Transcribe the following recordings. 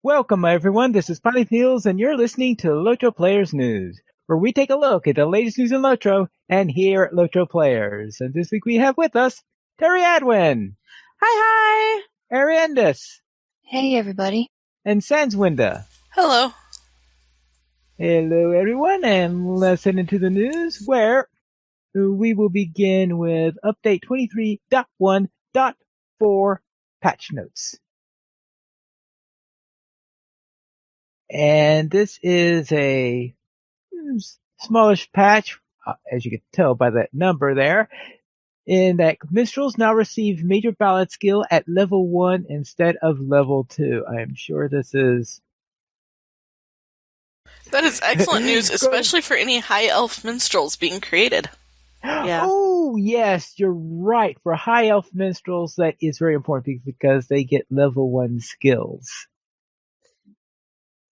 Welcome, everyone. This is Potty Fields, and you're listening to LOTRO Players News, where we take a look at the latest news in LOTRO and here at LOTRO Players. And this week we have with us Terry Adwin. Hi. Ariendis. Hey, everybody. And Sanswinda. Hello. Hello, everyone, and let's head into the news, where we will begin with Update 23.1.4 patch notes. And this is a smallish patch, as you can tell by that number there, in that minstrels now receive major ballad skill at level 1 instead of level 2. I am sure this is... That is excellent news, especially for any high elf minstrels being created. Yeah. Oh, yes, you're right. For high elf minstrels, that is very important because they get level 1 skills.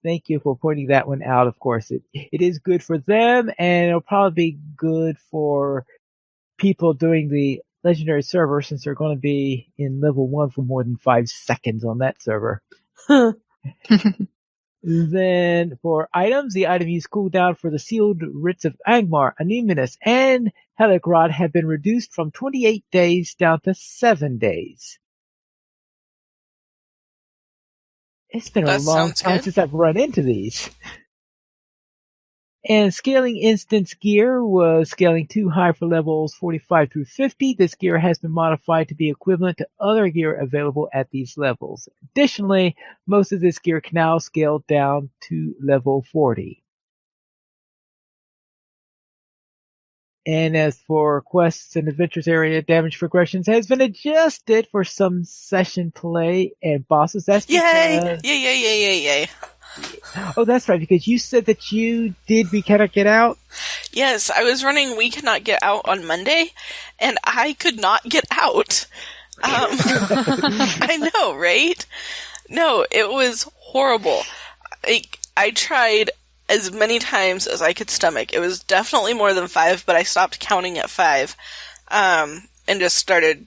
Thank you for pointing that one out, of course. It is good for them, and it'll probably be good for people doing the legendary server, since they're going to be in level 1 for more than 5 seconds on that server. Then, for items, the item use cooldown for the sealed writs of Angmar, Anemones, and Heligrod have been reduced from 28 days down to 7 days. It's been a long time since I've run into these. And scaling instance gear was scaling too high for levels 45 through 50. This gear has been modified to be equivalent to other gear available at these levels. Additionally, most of this gear can now scale down to level 40. And as for quests and adventures area, damage progressions has been adjusted for some session play and bosses. That's because... Yay! Oh, that's right, because you said that you did We Cannot Get Out? Yes, I was running We Cannot Get Out on Monday, and I could not get out. I know, right? No, it was horrible. I tried as many times as I could stomach. It was definitely more than 5, but I stopped counting at 5, and just started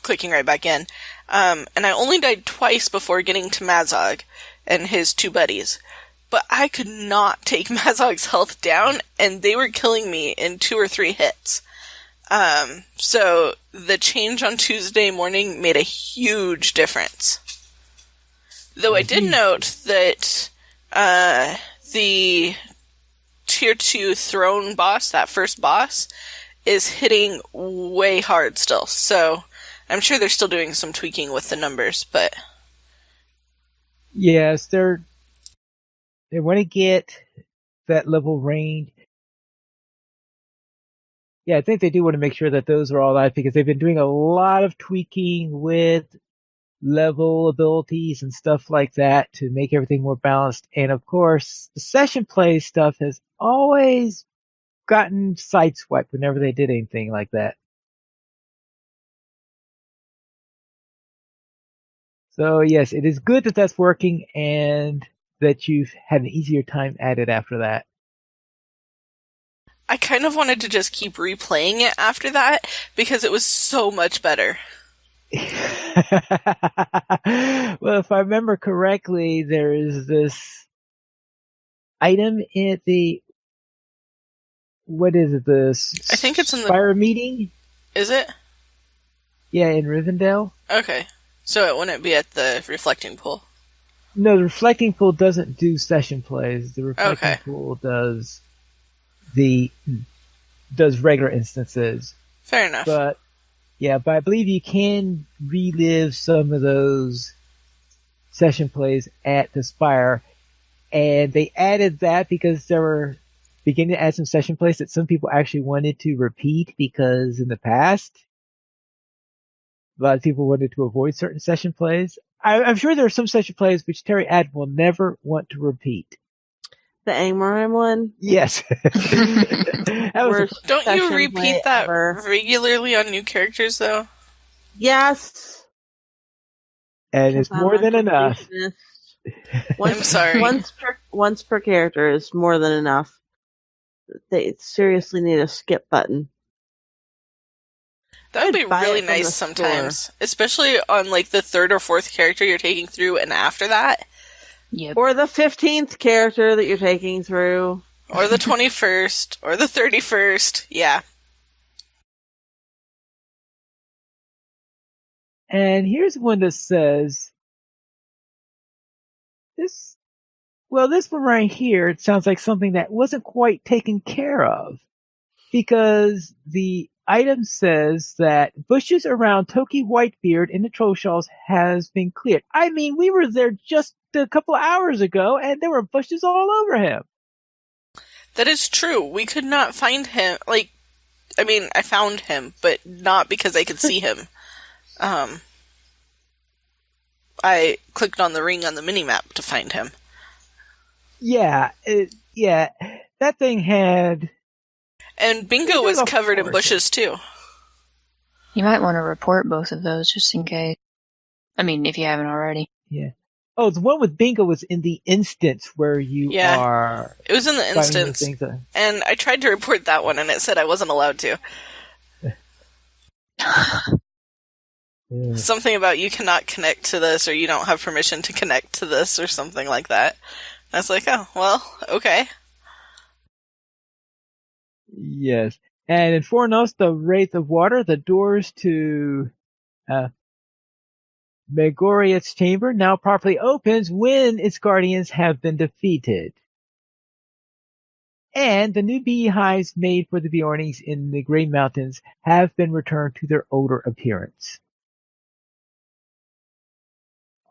clicking right back in. And I only died twice before getting to Mazog and his 2 buddies. But I could not take Mazog's health down, and they were killing me in 2 or 3 hits. So the change on Tuesday morning made a huge difference. Though I did note that the Tier 2 throne boss, that first boss, is hitting way hard still. So I'm sure they're still doing some tweaking with the numbers, but... Yes, they want to get that level range. Yeah, I think they do want to make sure that those are all out, because they've been doing a lot of tweaking with level abilities and stuff like that to make everything more balanced. And of course, the session play stuff has always gotten sideswiped whenever they did anything like that. So yes, it is good that that's working and that you've had an easier time at it after that. I kind of wanted to just keep replaying it after that because it was so much better. Well, if I remember correctly, there is this item at the... What is it? I think it's in the Spire meeting? Is it? Yeah, in Rivendell. Okay. So it wouldn't be at the reflecting pool. No, the reflecting pool doesn't do session plays. The reflecting pool does regular instances. Fair enough. But I believe you can relive some of those session plays at the Spire, and they added that because they were beginning to add some session plays that some people actually wanted to repeat, because in the past a lot of people wanted to avoid certain session plays. I'm sure there are some session plays which Terry Ad will never want to repeat. The Angmar one? Yes. Don't you repeat that regularly on new characters, though? Yes. And it's more than enough. I'm sorry. Once per character is more than enough. They seriously need a skip button. That would be really nice sometimes, especially on like the 3rd or 4th character you're taking through, and after that, Yep. Or the 15th character that you're taking through. Or the 21st, or the 31st. Yeah. And here's one that says, this one right here, it sounds like something that wasn't quite taken care of. Because the item says that bushes around Toki Whitebeard in the Trolshalls has been cleared. I mean, we were there just a couple of hours ago, and there were bushes all over him. That is true. We could not find him. I found him, but not because I could see him. I clicked on the ring on the minimap to find him. Yeah, that thing had... And Bingo was covered in bushes, too. You might want to report both of those, just in case. I mean, if you haven't already. Yeah. Oh, the one with Bingo was in the instance where you are... It was in the instance. And I tried to report that one, and it said I wasn't allowed to. Yeah. Something about you cannot connect to this, or you don't have permission to connect to this, or something like that. And I was like, oh, well, okay. Yes. And in Fornos, the Wraith of Water, the doors to Megoria's chamber now properly opens when its guardians have been defeated. And the new beehives made for the Bjornings in the Grey Mountains have been returned to their older appearance.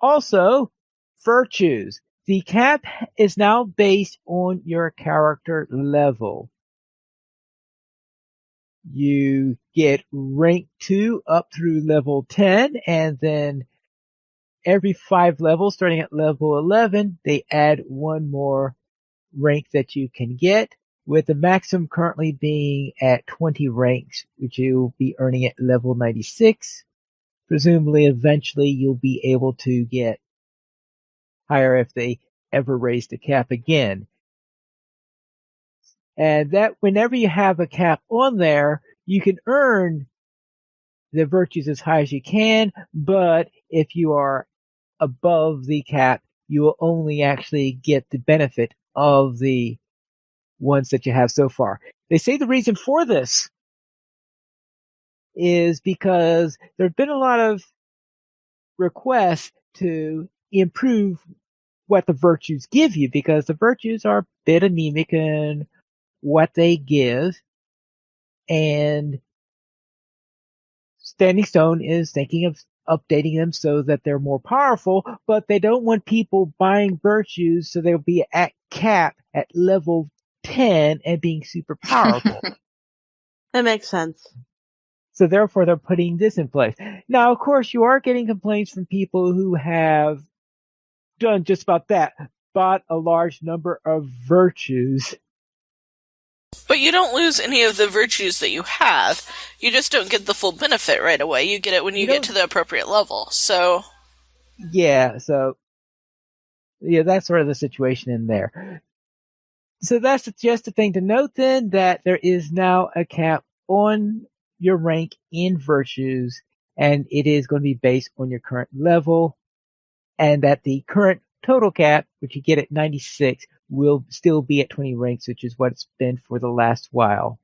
Also, virtues. The cap is now based on your character level. You get rank 2 up through level 10, and then every 5 levels, starting at level 11, they add one more rank that you can get, with the maximum currently being at 20 ranks, which you'll be earning at level 96. Presumably, eventually, you'll be able to get higher if they ever raise the cap again. And that whenever you have a cap on there, you can earn the virtues as high as you can, but if you are above the cap, you will only actually get the benefit of the ones that you have so far. They say the reason for this is because there have been a lot of requests to improve what the virtues give you, because the virtues are a bit anemic in what they give, and Standing Stone is thinking of updating them so that they're more powerful, but they don't want people buying virtues so they'll be at cap at level 10 and being super powerful. That makes sense. So therefore they're putting this in place. Now, of course, you are getting complaints from people who have done just about that, bought a large number of virtues. But you don't lose any of the virtues that you have. You just don't get the full benefit right away. You get it when you get to the appropriate level. So that's sort of the situation in there. So that's just the thing to note then, that there is now a cap on your rank in virtues, and it is going to be based on your current level, and that the current total cap, which you get at 96, will still be at 20 ranks, which is what it's been for the last while.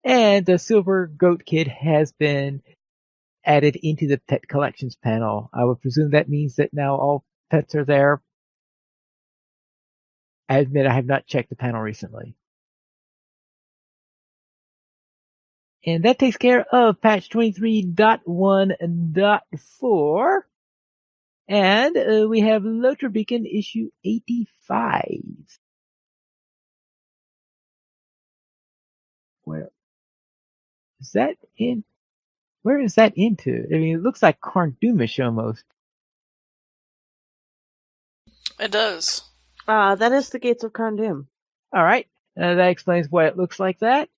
And the Silver Goat Kid has been added into the pet collections panel. I would presume that means that now all pets are there. I admit I have not checked the panel recently. And that takes care of patch 23.1.4. And we have LOTRO Beacon issue 85. Where is that in? Where is that into? I mean, it looks like Carndoomish almost. it does. That is the Gates of Carndoom. All right. That explains why it looks like that.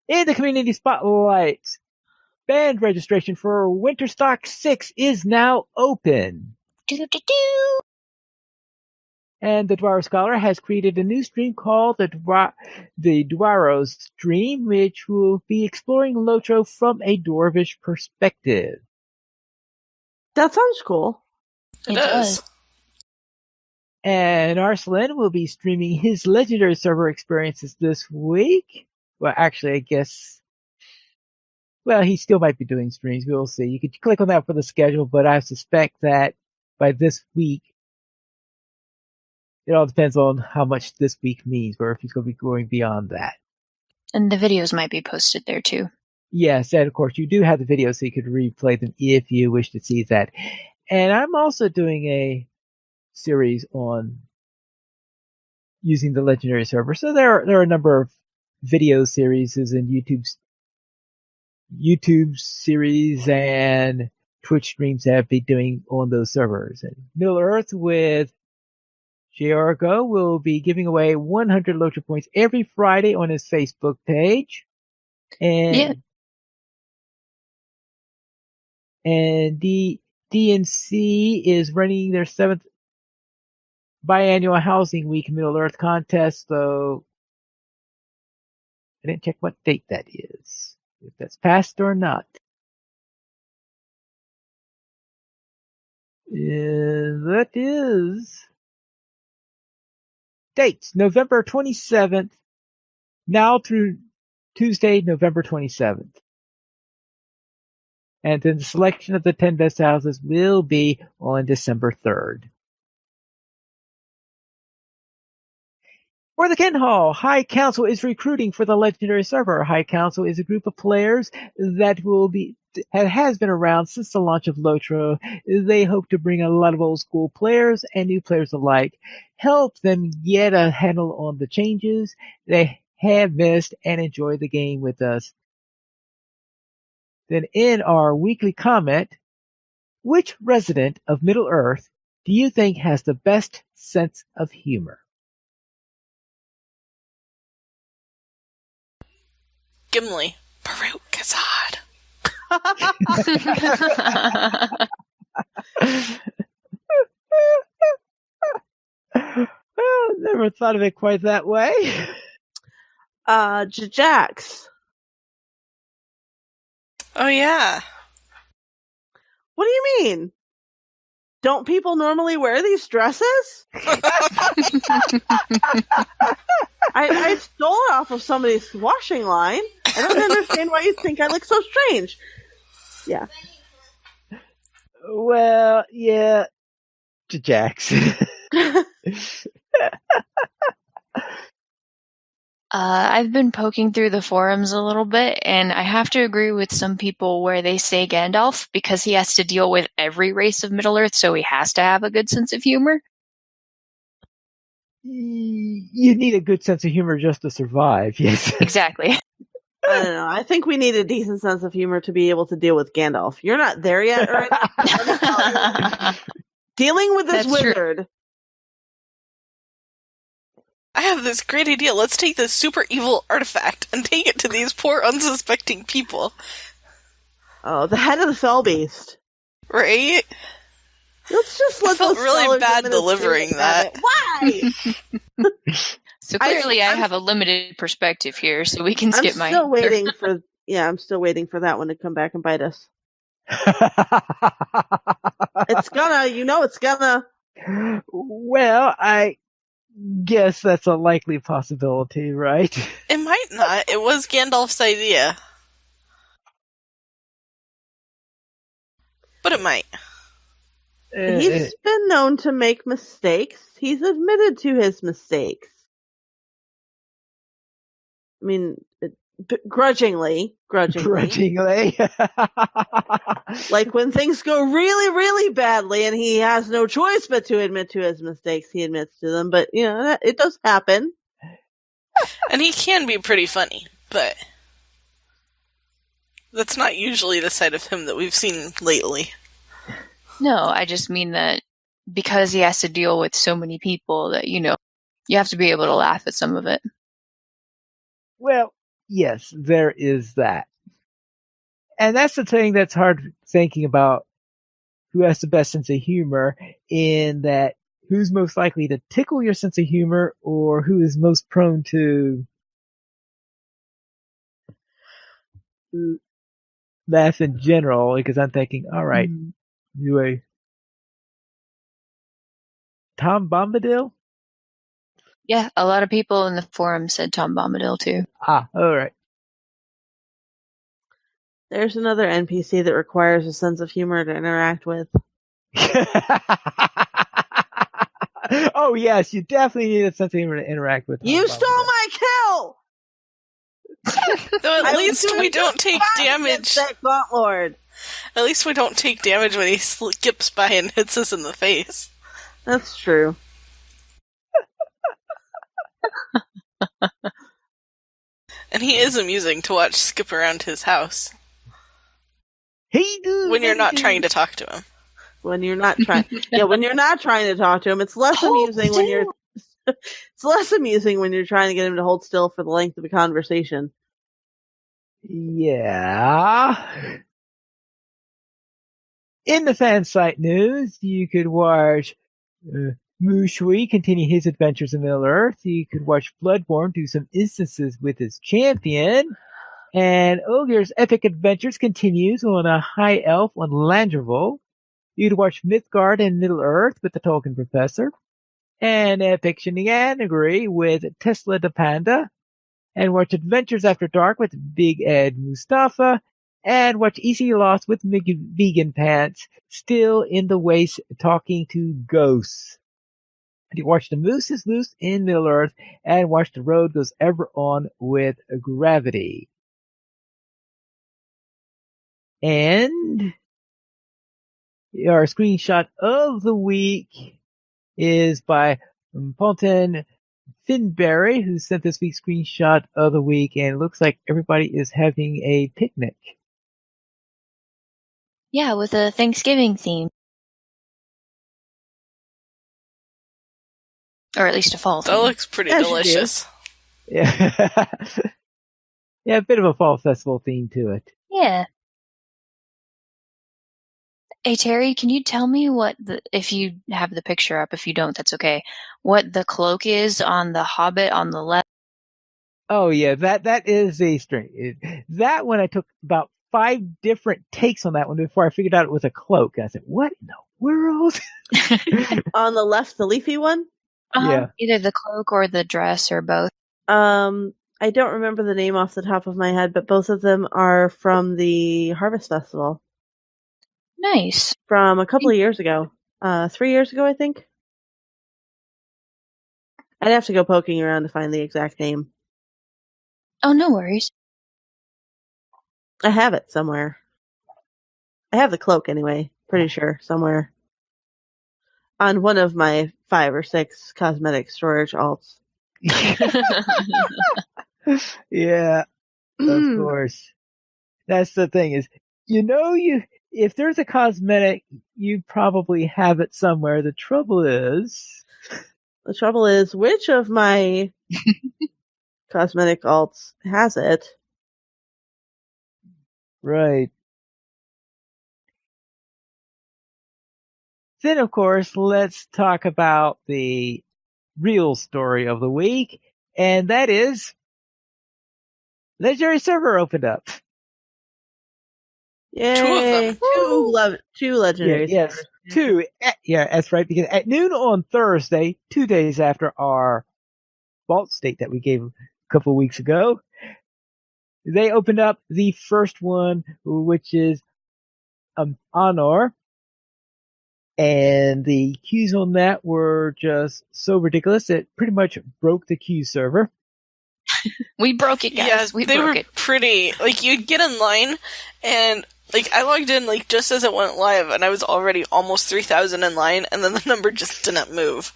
In the community spotlight, band registration for Winterstock 6 is now open. Do-do-do-do. And the Dwaro Scholar has created a new stream called the Dwaro Stream, which will be exploring LOTRO from a Dwarvish perspective. That sounds cool. It does. And Arslan will be streaming his legendary server experiences this week. Well, actually, I guess. Well, he still might be doing streams. We'll see. You could click on that for the schedule, but I suspect that by this week, it all depends on how much this week means, or if he's going to be going beyond that. And the videos might be posted there too. Yes, and of course, you do have the videos, so you could replay them if you wish to see that. And I'm also doing a series on using the legendary server. So there are a number of video series and YouTube series and Twitch streams that I've been doing on those servers. And Middle Earth with JRGO will be giving away 100 LOTRO points every Friday on his Facebook page. And DNC is running their 7th biannual Housing Week Middle Earth contest, so I didn't check what date that is, if that's passed or not. That is dates, November 27th, now through Tuesday, November 27th. And then the selection of the 10 best houses will be on December 3rd. For the Ken Hall, High Council is recruiting for the legendary server. High Council is a group of players that has been around since the launch of LOTRO. They hope to bring a lot of old school players and new players alike, help them get a handle on the changes they have missed, and enjoy the game with us. Then in our weekly comment, which resident of Middle Earth do you think has the best sense of humor? Gimli. Baruch Kazad. Well, never thought of it quite that way. Jax. Oh, yeah. What do you mean? Don't people normally wear these dresses? I stole it off of somebody's washing line. I don't understand why you think I look so strange. Yeah. Well, yeah, Jax. I've been poking through the forums a little bit, and I have to agree with some people where they say Gandalf because he has to deal with every race of Middle-earth, so he has to have a good sense of humor. You need a good sense of humor just to survive, yes. Exactly. I don't know. I think we need a decent sense of humor to be able to deal with Gandalf. You're not there yet, right? Dealing with this That's wizard. true. I have this great idea. Let's take this super evil artifact and take it to these poor unsuspecting people. Oh, the head of the fell beast. Right? Let's just let I felt those really scholars bad administrators delivering that. have it. Why? So clearly I have a limited perspective here, so we can skip my... I'm still waiting for that one to come back and bite us. It's gonna. Well, I guess that's a likely possibility, right? It might not. It was Gandalf's idea. But it might. He's been known to make mistakes. He's admitted to his mistakes. I mean, grudgingly. Like when things go really, really badly and he has no choice but to admit to his mistakes, he admits to them. But, it does happen. And he can be pretty funny, but that's not usually the side of him that we've seen lately. No, I just mean that because he has to deal with so many people that, you have to be able to laugh at some of it. Well, yes, there is that. And that's the thing that's hard thinking about who has the best sense of humor, in that who's most likely to tickle your sense of humor or who is most prone to laugh in general, because I'm thinking, all right, Anyway, Tom Bombadil? Yeah, a lot of people in the forum said Tom Bombadil too. Ah, all right. There's another NPC that requires a sense of humor to interact with. Oh yes, you definitely need a sense of humor to interact with. Tom You Bombadil. stole my kill! Though I at was least doing we don't just take fine damage. against that Gaunt Lord. At least we don't take damage when he skips by and hits us in the face. That's true. And he is amusing to watch skip around his house Hey, dude, when you're not trying to talk to him. When you're not trying, when you're not trying to talk to him, it's less amusing when you're. It's less amusing when you're trying to get him to hold still for the length of a conversation. Yeah. In the fan site news, you could watch Mushui continue his adventures in Middle Earth. You could watch Bloodborne do some instances with his champion. And Ogre's epic adventures continues on a high elf on Landreval. You could watch Mythgard in Middle Earth with the Tolkien Professor. And Epic Shenanigans with Tesla the Panda. And watch Adventures After Dark with Big Ed Mustafa. And watch Easy Lost with Vegan Pants, still in the waist talking to ghosts. And you watch The Moose is Loose in Middle Earth, and watch The Road Goes Ever On with Gravity. And our screenshot of the week is by Paulton Finberry, who sent this week's screenshot of the week, and it looks like everybody is having a picnic. Yeah, with a Thanksgiving theme. Or at least a fall That theme. looks pretty As you delicious. Yeah. Yeah, a bit of a fall festival theme to it. Yeah. Hey, Terry, can you tell me if you have the picture up, if you don't, that's okay, what the cloak is on the Hobbit on the left? Oh yeah, that is a string. That one I took about 5 different takes on that one before I figured out it was a cloak. I said, "What in the world?" On the left, the leafy one. Yeah. Either the cloak or the dress or both. I don't remember the name off the top of my head, but both of them are from the Harvest Festival Nice. from a couple of years ago. 3 years ago, I think. I'd have to go poking around to find the exact name. Oh, no worries. I have it somewhere. I have the cloak anyway, pretty sure, somewhere. On one of my 5 or 6 cosmetic storage alts. Yeah, of course. That's the thing is, if there's a cosmetic, you probably have it somewhere. The trouble is, which of my cosmetic alts has it? right. Then, of course, let's talk about the real story of the week, and that is Legendary Server opened up. Yay! 2 of them. Two legendary. Yes, servers. 2. Yeah, that's right, because at noon on Thursday, 2 days after our vault state that we gave a couple of weeks ago, they opened up the first one, which is Honor. And the queues on that were just so ridiculous it pretty much broke the queue server. We broke it, guys. Yeah, we they broke were it. pretty. You'd get in line, and I logged in just as it went live, and I was already almost 3,000 in line, and then the number just didn't move.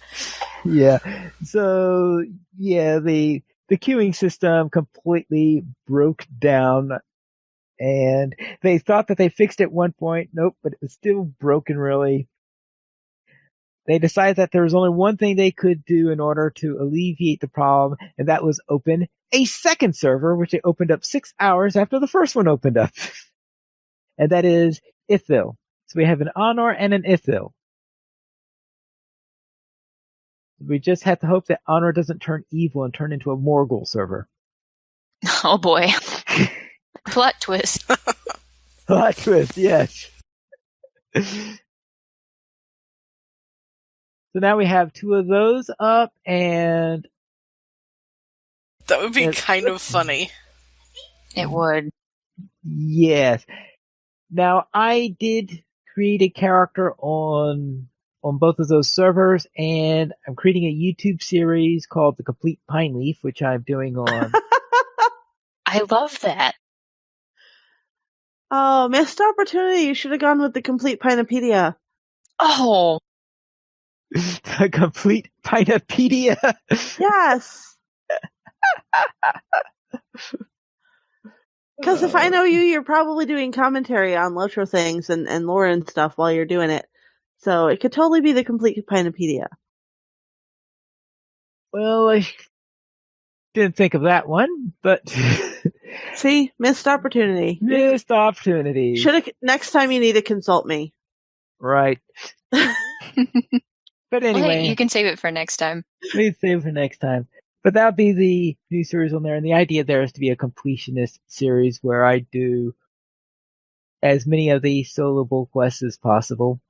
Yeah. So yeah, the queuing system completely broke down, and they thought that they fixed it at one point. Nope, but it was still broken. Really. They decided that there was only one thing they could do in order to alleviate the problem, and that was open a second server, which they opened up 6 hours after the first one opened up. And that is Ithil. So we have an Honor and an Ithil. We just have to hope that Honor doesn't turn evil and turn into a Morgul server. Oh boy. Plot twist. Plot twist, yes. So now we have 2 of those up, and That would be kind of funny. It would. yes. Now I did create a character on both of those servers, and I'm creating a YouTube series called The Complete Pine Leaf, which I'm doing on. I love that. Oh, missed opportunity. You should have gone with the complete Pinopedia. Oh, The Complete Pinopedia. Yes. Because if I know you, you're probably doing commentary on LOTRO things and lore and stuff while you're doing it. So it could totally be the complete Pinopedia. Well, I didn't think of that one, but See? Missed opportunity. missed opportunity. Next time you need to consult me. Right. But well, anyway, hey, you can save it for next time. please save it for next time. But that'll be the new series on there, and the idea there is to be a completionist series where I do as many of the soloable quests as possible.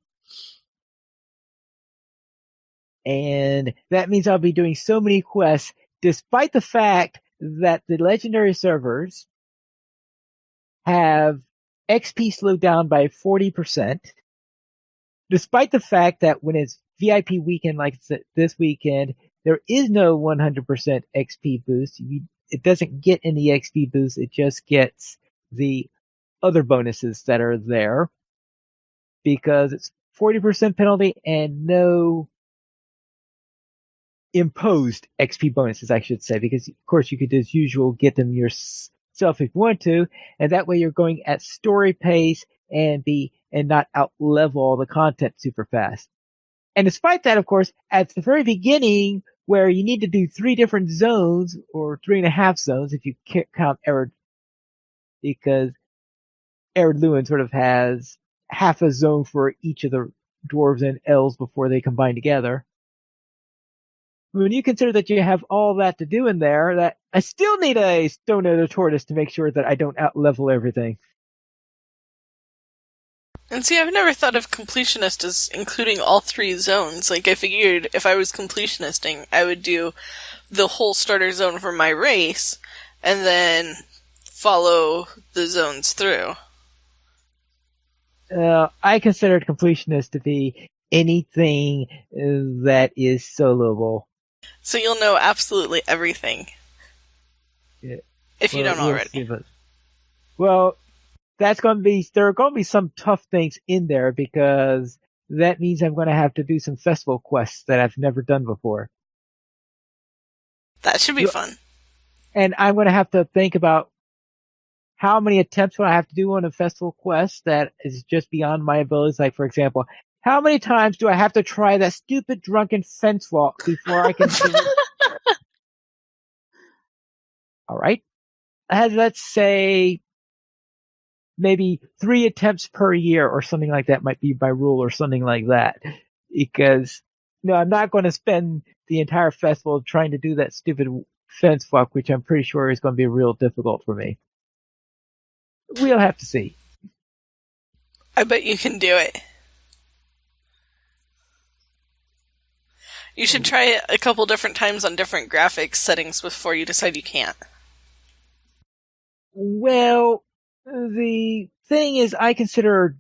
And that means I'll be doing so many quests, despite the fact that the legendary servers have XP slowed down by 40%, despite the fact that when it's VIP weekend like this weekend, there is no 100% XP boost. It doesn't get any XP boost, it just gets the other bonuses that are there, because it's 40% penalty and no imposed XP bonuses, I should say, because of course you could, as usual, get them yourself if you want to, and that way you're going at story pace and not out level all the content super fast. And despite that, of course, at the very beginning, where you need to do 3 different zones, or 3.5 zones if you count Erod, because Erod Luin sort of has half a zone for each of the dwarves and elves before they combine together. When you consider that you have all that to do in there, that I still need a stone and a tortoise to make sure that I don't out-level everything. And see, I've never thought of completionist as including all 3 zones. Like, I figured if I was completionisting, I would do the whole starter zone for my race, and then follow the zones through. I consider completionist to be anything that is soloable. So you'll know absolutely everything. Yeah. If you don't already. Well, there are going to be some tough things in there, because that means I'm going to have to do some festival quests that I've never done before. That should be fun. And I'm going to have to think about how many attempts will I have to do on a festival quest that is just beyond my abilities. Like, for example, how many times do I have to try that stupid drunken fence walk before I can do it? All right. Let's say maybe 3 attempts per year or something like that might be my rule, or something like that. Because, I'm not going to spend the entire festival trying to do that stupid fence walk, which I'm pretty sure is going to be real difficult for me. We'll have to see. I bet you can do it. You should try it a couple different times on different graphics settings before you decide you can't. Well, the thing is, I consider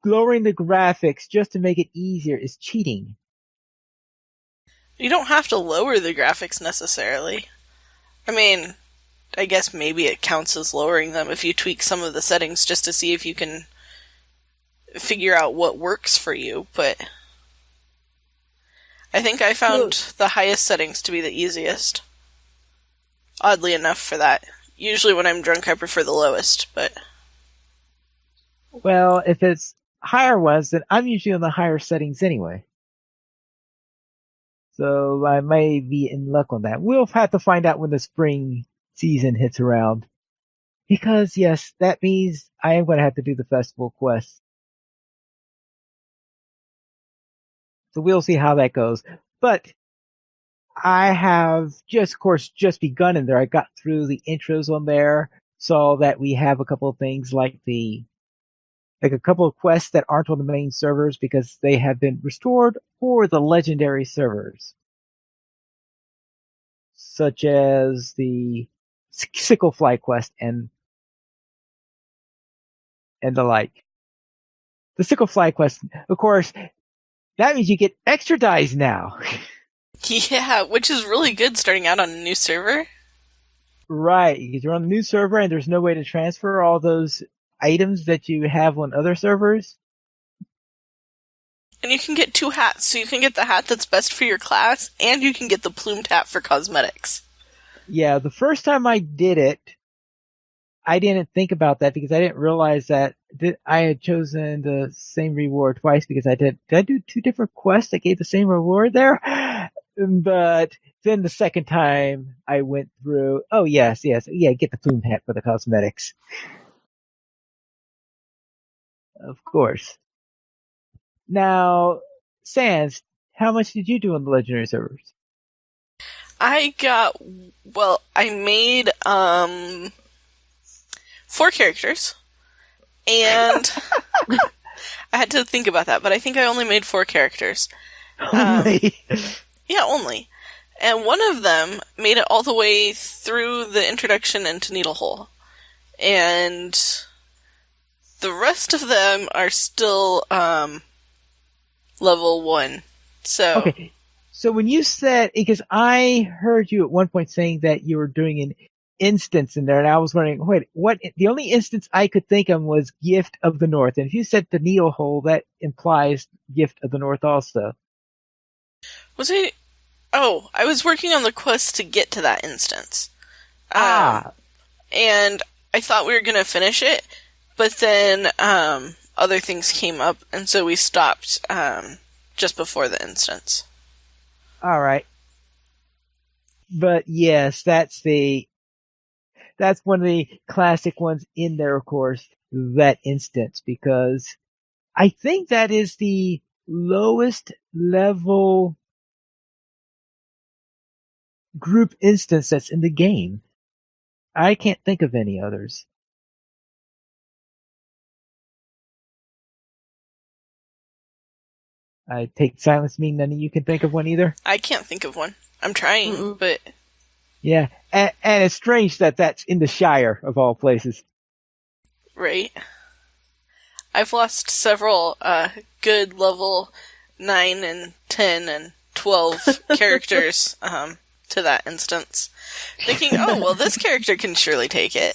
lowering the graphics just to make it easier is cheating. You don't have to lower the graphics necessarily. I mean, I guess maybe it counts as lowering them if you tweak some of the settings just to see if you can figure out what works for you, but I think I found the highest settings to be the easiest. Oddly enough for that. Usually when I'm drunk I prefer the lowest, but... Well, if it's higher ones, then I'm usually on the higher settings anyway. So I may be in luck on that. We'll have to find out when the spring season hits around. Because, yes, that means I am going to have to do the festival quest. So we'll see how that goes. But I have just begun in there. I got through the intros on there, saw that we have a couple of things like the like a couple of quests that aren't on the main servers because they have been restored for the legendary servers, such as the sickle fly quest and the like. The sickle fly quest, of course, that means you get extra dies now. Yeah, which is really good starting out on a new server. Right, because you're on the new server and there's no way to transfer all those items that you have on other servers. And you can get 2 hats, so you can get the hat that's best for your class, and you can get the plumed hat for cosmetics. Yeah, the first time I did it, I didn't think about that because I didn't realize that I had chosen the same reward twice because did I do 2 different quests that gave the same reward there? But then the second time I went through, oh yes, get the plume hat for the cosmetics. Of course. Now, Sans, how much did you do on the legendary servers? I made 4 characters, and I had to think about that, but I think I only made 4 characters. Only? Yeah, only. And one of them made it all the way through the introduction into Needlehole. And the rest of them are still level 1. So Okay. So when you said, because I heard you at one point saying that you were doing an instance in there, and I was wondering, wait, what? The only instance I could think of was Gift of the North. And if you said the Needlehole, that implies Gift of the North also. Was it? Oh, I was working on the quest to get to that instance. And I thought we were going to finish it, but then other things came up, and so we stopped just before the instance. All right. But yes, that's one of the classic ones in there, of course, that instance, because I think that is the lowest level group instance that's in the game. I can't think of any others. I take silence mean none of you can think of one either? I can't think of one. I'm trying, but... Yeah, and it's strange that that's in the Shire, of all places. Right. I've lost several good level 9 and 10 and 12 characters to that instance. Thinking, oh, well, this character can surely take it.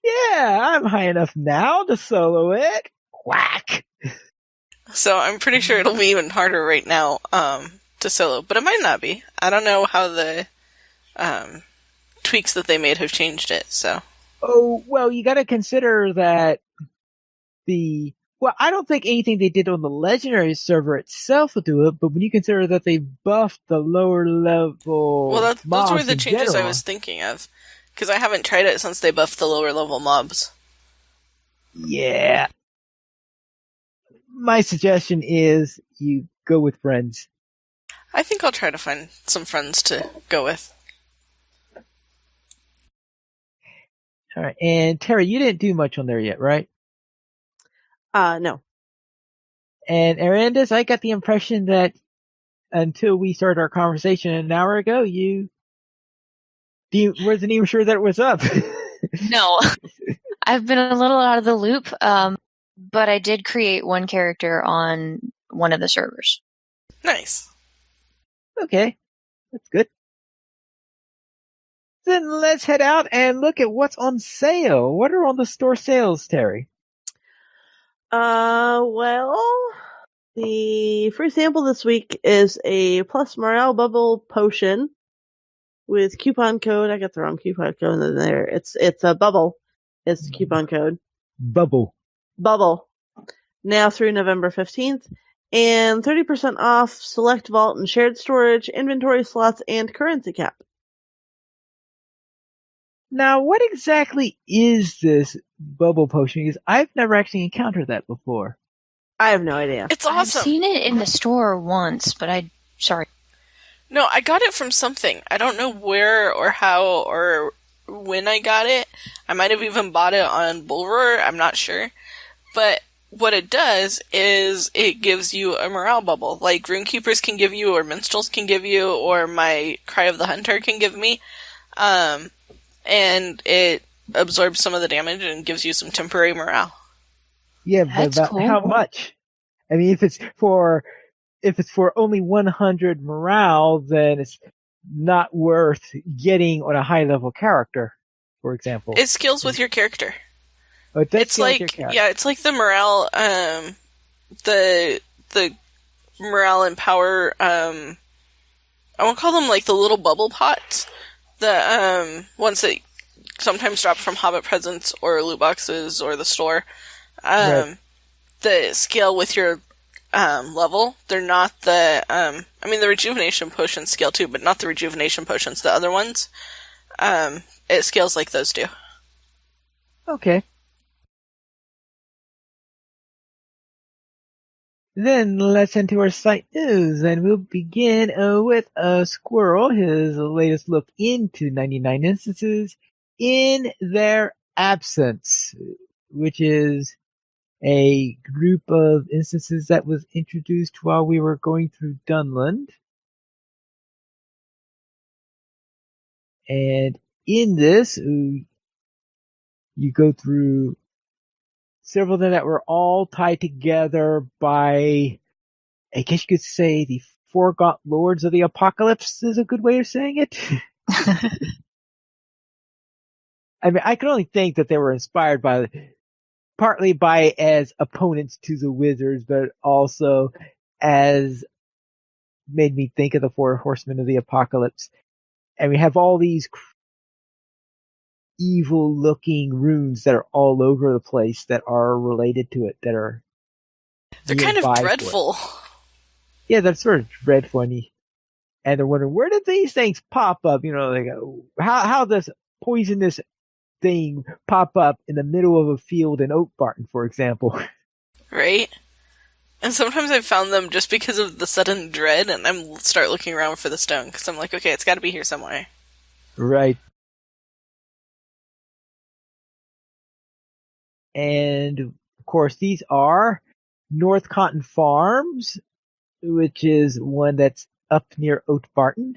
Yeah, I'm high enough now to solo it. Whack! So I'm pretty sure it'll be even harder right now to solo, but it might not be. I don't know how the tweaks that they made have changed it, so... Oh, well, you gotta consider that I don't think anything they did on the Legendary server itself will do it, but when you consider that they buffed the lower level those were the in changes general, I was thinking of, because I haven't tried it since they buffed the lower level mobs. Yeah. My suggestion is you go with friends. I think I'll try to find some friends to go with. All right, and Terry, you didn't do much on there yet, right? No. And Arandis, I got the impression that until we started our conversation an hour ago, you wasn't even sure that it was up. No. I've been a little out of the loop, but I did create one character on one of the servers. Nice. Okay, that's good. Then let's head out and look at what's on sale. What are on the store sales, Terry? Well, the free sample this week is a plus morale bubble potion with coupon code. I got the wrong coupon code in there. It's a bubble. It's the coupon code. Bubble. Now through November 15th. And 30% off select vault and shared storage, inventory slots, and currency cap. Now, what exactly is this bubble potion? Because I've never actually encountered that before. I have no idea. It's awesome. I've seen it in the store once, but sorry. No, I got it from something. I don't know where or how or when I got it. I might have even bought it on Bullroar, I'm not sure. But what it does is it gives you a morale bubble, like Runekeepers can give you, or Minstrels can give you, or my Cry of the Hunter can give me. And it absorbs some of the damage and gives you some temporary morale. Yeah, but That's about cool. how much? I mean, if it's for only 100 morale, then it's not worth getting on a high level character, for example. It scales with your character. Oh, it does It's scale with like, your character. yeah, it's like the morale, the morale and power, I won't call them like the little bubble pots. The, ones that sometimes drop from Hobbit presents or loot boxes or the store. Right. The scale with your, level. They're not the, I mean, the rejuvenation potions scale too, but not the rejuvenation potions, the other ones. It scales like those do. Okay. Then let's into our site news, and we'll begin with Squirrel, his latest look into 99 instances in their absence, which is a group of instances that was introduced while we were going through Dunland. And in this, you go through several of them that were all tied together by, I guess you could say, the Forgot Lords of the Apocalypse is a good way of saying it. I mean, I can only think that they were inspired by, partly by as opponents to the Wizards, but also as made me think of the Four Horsemen of the Apocalypse. And we have all these evil-looking runes that are all over the place that are related to it, that are They're kind of nearby for it. dreadful. Yeah, that's sort of dreadful. And they're wondering, where did these things pop up? You know, they go, how does poisonous thing pop up in the middle of a field in Oakbarton, for example? Right? And sometimes I've found them just because of the sudden dread, and I start looking around for the stone, because I'm like, okay, it's gotta be here somewhere. Right. And, of course, these are North Cotton Farms, which is one that's up near Oatbarton.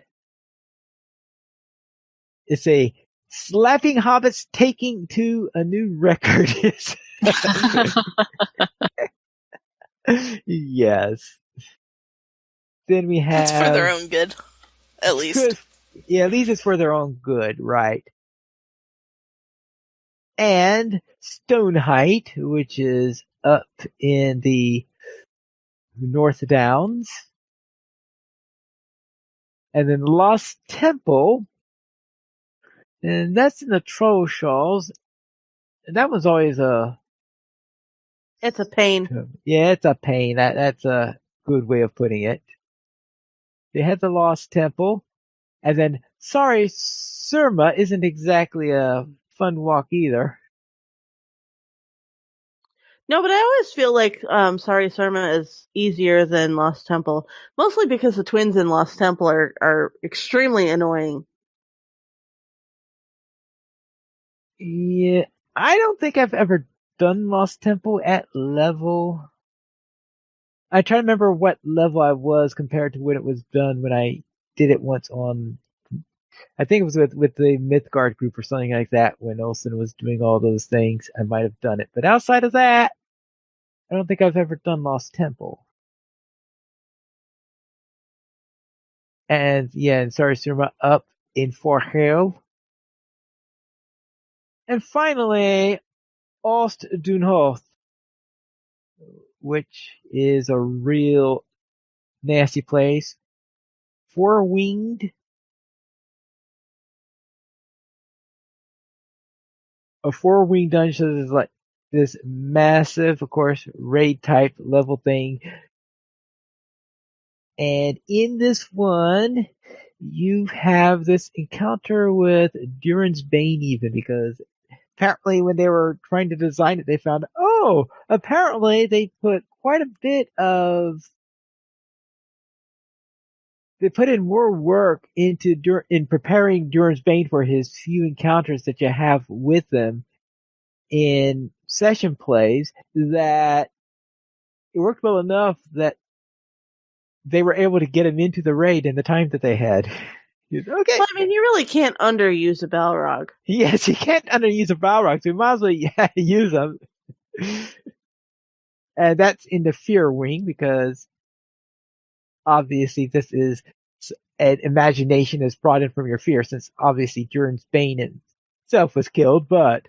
It's a slapping hobbits taking to a new record. Yes. Then we have... It's for their own good, at least. Yeah, at least it's for their own good, right. And Stoneheight, which is up in the North Downs. And then Lost Temple, and that's in the Trollshaws. And that was always It's a pain. yeah, it's a pain. That's a good way of putting it. They had the Lost Temple, and then Sorry Surma isn't exactly a fun walk either. No, but I always feel like Sorry Surma is easier than Lost Temple, mostly because the twins in Lost Temple are extremely annoying. Yeah, I don't think I've ever done Lost Temple at level. I try to remember what level I was compared to when it was done when I did it once on. I think it was with the Mythgard group or something like that when Olsen was doing all those things. I might have done it, but outside of that, I don't think I've ever done Lost Temple. And yeah, and Sorry Surma up in Fort Hill. And finally, Ost Dunhoth, which is a real nasty place. Four-winged. A four-winged dungeon is like this massive, of course, raid type level thing. And in this one, you have this encounter with Durin's Bane even, because apparently when they were trying to design it, they found, apparently they put quite a bit of they put in more work in preparing Durin's Bane for his few encounters that you have with them in session plays that it worked well enough that they were able to get him into the raid in the time that they had. Okay. Well, I mean, you really can't underuse a Balrog. Yes, you can't underuse a Balrog, so you might as well use them. And that's in the Fear Wing, because obviously this is an imagination that's brought in from your fear, since obviously Durin's Bane itself was killed, but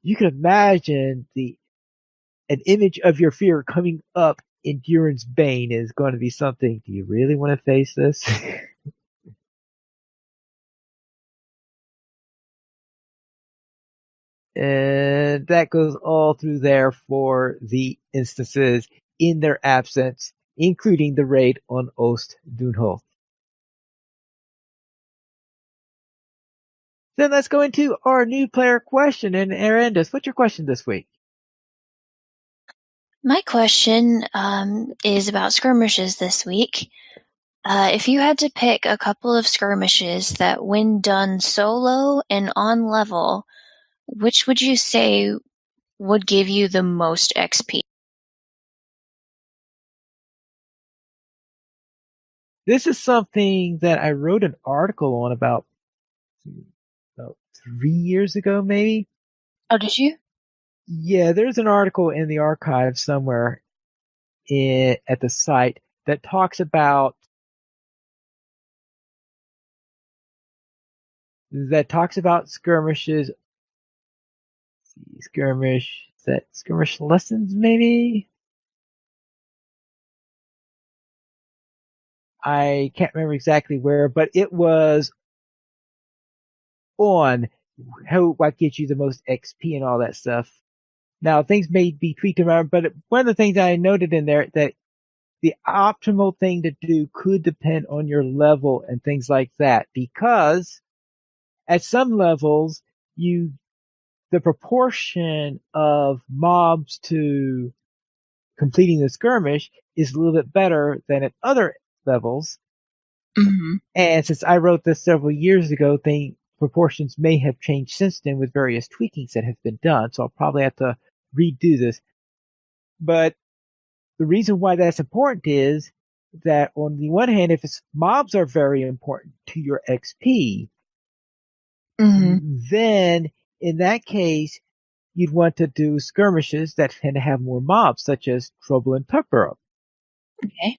you can imagine an image of your fear coming up in Durin's Bane is going to be something. Do you really want to face this? And that goes all through there for the instances in their absence, including the raid on Oost Dunholt. Then let's go into our new player question. And Arendis, what's your question this week? My question is about skirmishes this week. If you had to pick a couple of skirmishes that, when done solo and on level, which would you say would give you the most XP? This is something that I wrote an article on about 3 years ago, maybe. Oh, did you? Yeah, there's an article in the archive somewhere at the site that talks about skirmishes. Skirmish lessons, maybe? I can't remember exactly where, but it was on what gets you the most XP and all that stuff. Now, things may be tweaked around, but one of the things I noted in there that the optimal thing to do could depend on your level and things like that, because at some levels, the proportion of mobs to completing the skirmish is a little bit better than at other levels. Mm-hmm. And since I wrote this several years ago, proportions may have changed since then with various tweakings that have been done. So I'll probably have to redo this. But the reason why that's important is that on the one hand, if mobs are very important to your XP, then in that case, you'd want to do skirmishes that tend to have more mobs, such as Trouble in Tuckborough. Okay.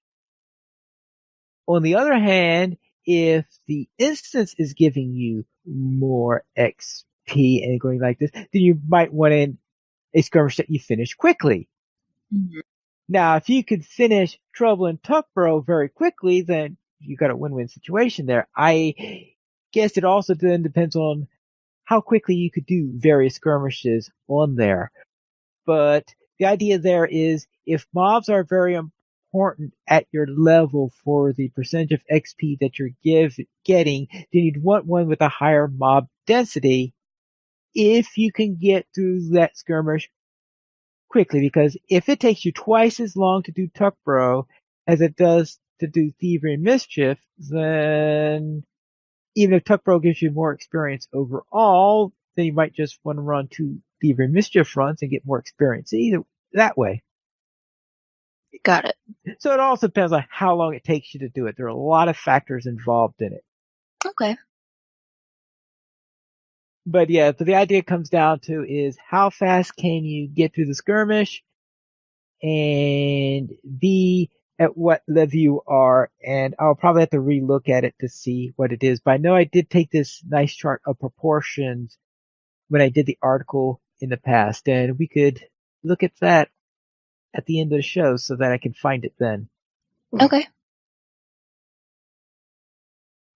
On the other hand, if the instance is giving you more XP and going like this, then you might want a skirmish that you finish quickly. Mm-hmm. Now, if you could finish Trouble in Tuckborough very quickly, then you got a win-win situation there. I guess it also then depends on how quickly you could do various skirmishes on there. But the idea there is if mobs are very important at your level for the percentage of XP that you're getting, then you'd want one with a higher mob density if you can get through that skirmish quickly, because if it takes you twice as long to do Tuckborough as it does to do Thievery and Mischief, then even if Tuckborough gives you more experience overall, then you might just want to run 2 Thievery and Mischief runs and get more experience either that way. Got it. So it also depends on how long it takes you to do it. There are a lot of factors involved in it. Okay. But yeah, so the idea comes down to is how fast can you get through the skirmish, and B, at what level you are, and I'll probably have to relook at it to see what it is. But I know I did take this nice chart of proportions when I did the article in the past, and we could look at that at the end of the show so that I can find it then. Okay.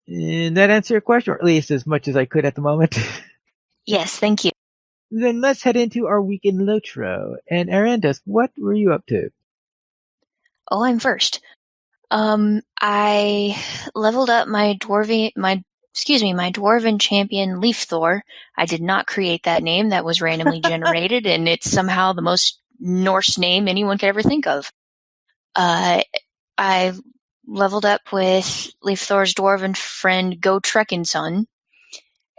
And that answer your question, or at least as much as I could at the moment. Yes, thank you. Then let's head into our week in LOTRO. And Arendis, what were you up to? Oh, I'm first. I leveled up my dwarven champion Leaf Thor. I did not create that name. That was randomly generated, and it's somehow the most Norse name anyone could ever think of. I leveled up with Leaf Thor's dwarven friend Go Trekking Son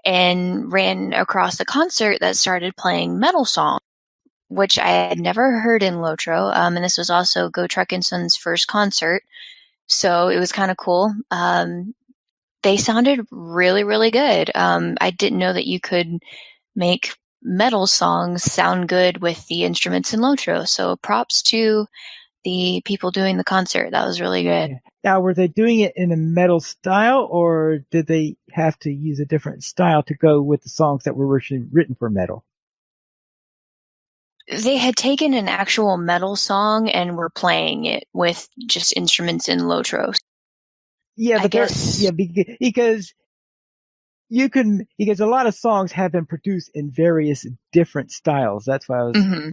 and ran across a concert that started playing metal songs, which I had never heard in Lotro. And this was also Go Trekking Son's first concert. So it was kind of cool. They sounded really, really good. I didn't know that you could make metal songs sound good with the instruments in Lotro. So props to the people doing the concert. That was really good. Yeah. Now, were they doing it in a metal style, or did they have to use a different style to go with the songs that were originally written for metal? They had taken an actual metal song and were playing it with just instruments in Lotro. Yeah, but because because a lot of songs have been produced in various different styles. That's why I was. Mm-hmm.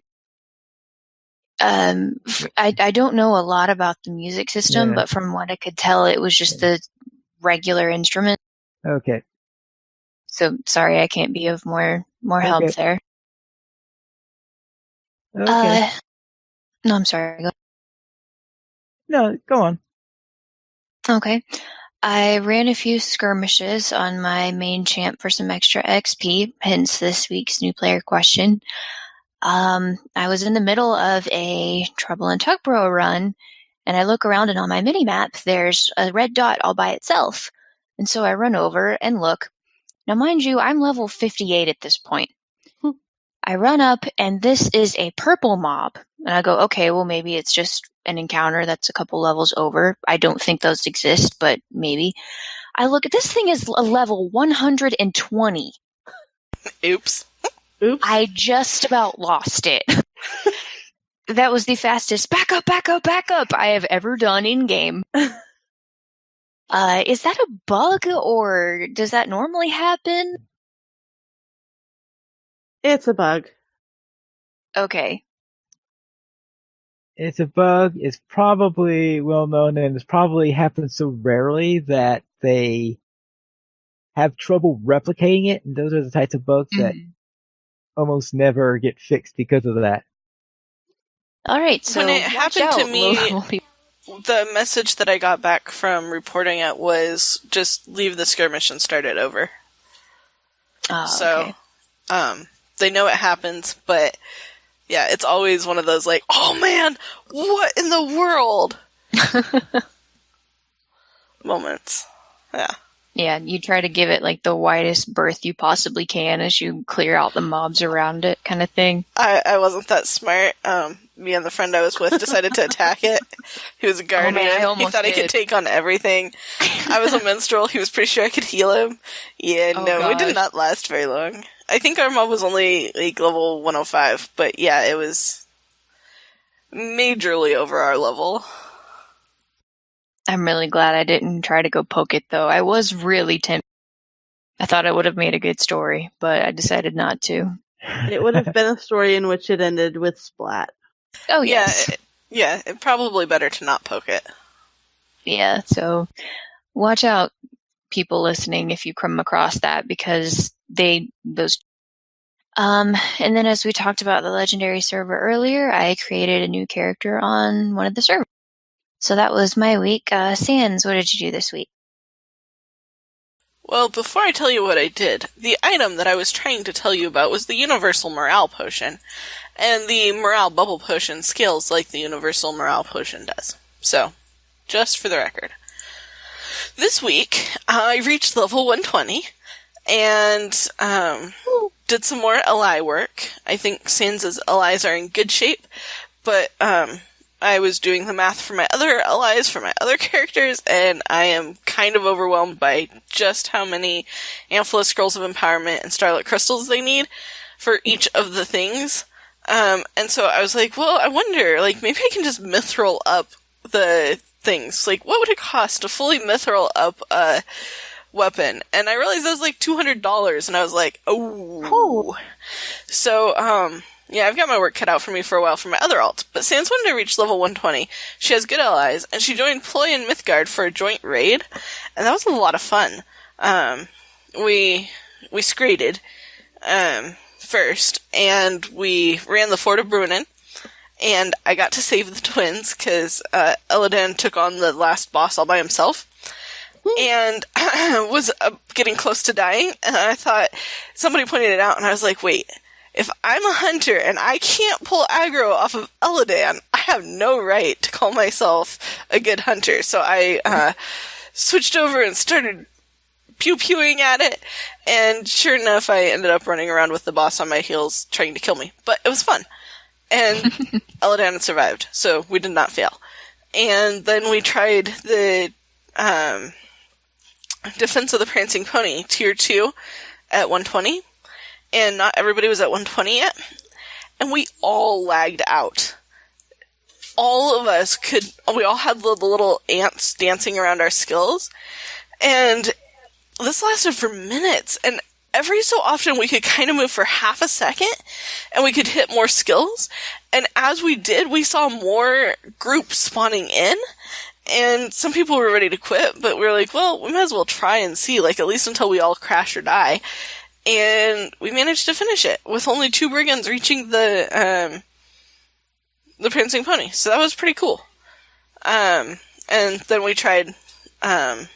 I don't know a lot about the music system, but from what I could tell, it was just the regular instrument. Okay. So sorry, I can't be of more help there. Okay. No, I'm sorry. No, go on. Okay. I ran a few skirmishes on my main champ for some extra XP, hence this week's new player question. I was in the middle of a Trouble in Tugborough run, and I look around, and on my mini-map, there's a red dot all by itself. And so I run over and look. Now, mind you, I'm level 58 at this point. I run up, and this is a purple mob. And I go, okay, well, maybe it's just an encounter that's a couple levels over. I don't think those exist, but maybe. I look, this thing is a level 120. Oops. I just about lost it. That was the fastest back up I have ever done in game. Is that a bug, or does that normally happen? It's a bug. Okay. It's a bug. It's probably well known, and it's probably happened so rarely that they have trouble replicating it. And those are the types of bugs that almost never get fixed because of that. All right. So when it happened to me, the message that I got back from reporting it was just leave the skirmish and start it over. Okay. They know it happens, but yeah, it's always one of those like, oh man, what in the world? Moments. Yeah. Yeah, you try to give it like the widest berth you possibly can as you clear out the mobs around it, kind of thing. I wasn't that smart. Me and the friend I was with decided to attack it. He was a guardian. He thought he could take on everything. I was a minstrel. He was pretty sure I could heal him. Yeah, it did not last very long. I think our mob was only like level 105, but yeah, it was majorly over our level. I'm really glad I didn't try to go poke it, though. I was really tempted. I thought it would have made a good story, but I decided not to. It would have been a story in which it ended with splat. Oh, yes. Yeah, it's probably better to not poke it. Yeah, so watch out, people listening, if you come across that, because and then as we talked about the legendary server earlier, I created a new character on one of the servers. So that was my week. Sans, what did you do this week? Well, before I tell you what I did, the item that I was trying to tell you about was the Universal Morale Potion. And the Morale Bubble Potion scales like the Universal Morale Potion does. So, just for the record. This week, I reached level 120, and did some more ally work. I think Sans' allies are in good shape, but I was doing the math for my other allies, for my other characters, and I am kind of overwhelmed by just how many Amphalos Scrolls of Empowerment and Starlit Crystals they need for each of the things. And so I was like, well, I wonder, like, maybe I can just mithril up the things. Like, what would it cost to fully mithril up a weapon? And I realized that was like $200, and I was like, oh. So, yeah, I've got my work cut out for me for a while for my other alt, but Sans wanted to reach level 120. She has good allies, and she joined Ploy and Mythgard for a joint raid, and that was a lot of fun. We scrated, first, and we ran the Fort of Bruinen, and I got to save the twins because Illidan took on the last boss all by himself. And was getting close to dying, and I thought, somebody pointed it out, and I was like, wait, if I'm a hunter and I can't pull aggro off of Illidan, I have no right to call myself a good hunter. So I switched over and started pew-pewing at it, and sure enough, I ended up running around with the boss on my heels trying to kill me. But it was fun. And Illidan had survived, so we did not fail. And then we tried the Defense of the Prancing Pony, Tier 2, at 120, and not everybody was at 120 yet, and we all lagged out. All of us we all had the little ants dancing around our skills, and this lasted for minutes, and every so often we could kind of move for half a second, and we could hit more skills, and as we did, we saw more groups spawning in. And some people were ready to quit, but we were like, well, we might as well try and see, like, at least until we all crash or die. And we managed to finish it with only 2 brigands reaching the Prancing Pony. So that was pretty cool. And then we tried Throne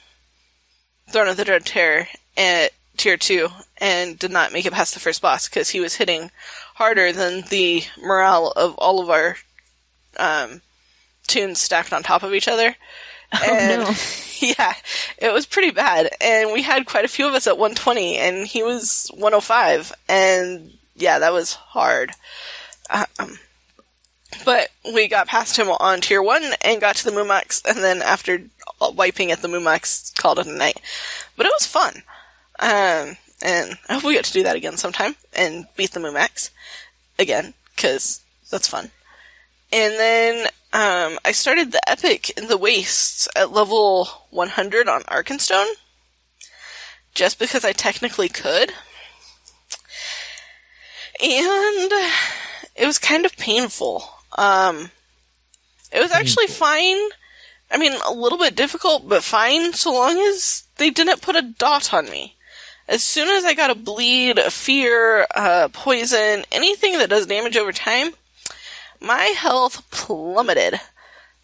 of the Dread Terror at Tier 2 and did not make it past the first boss because he was hitting harder than the morale of all of our tunes stacked on top of each other. And no. Yeah, it was pretty bad. And we had quite a few of us at 120, and he was 105. And yeah, that was hard. But we got past him on Tier 1 and got to the Mumax, and then after wiping at the Mumax, called it a night. But it was fun. And I hope we get to do that again sometime and beat the Mumax again, because that's fun. And then I started the Epic in the Wastes at level 100 on Arkenstone, just because I technically could. And it was kind of painful. It was actually fine. I mean, a little bit difficult, but fine, so long as they didn't put a dot on me. As soon as I got a bleed, a fear, poison, anything that does damage over time, my health plummeted.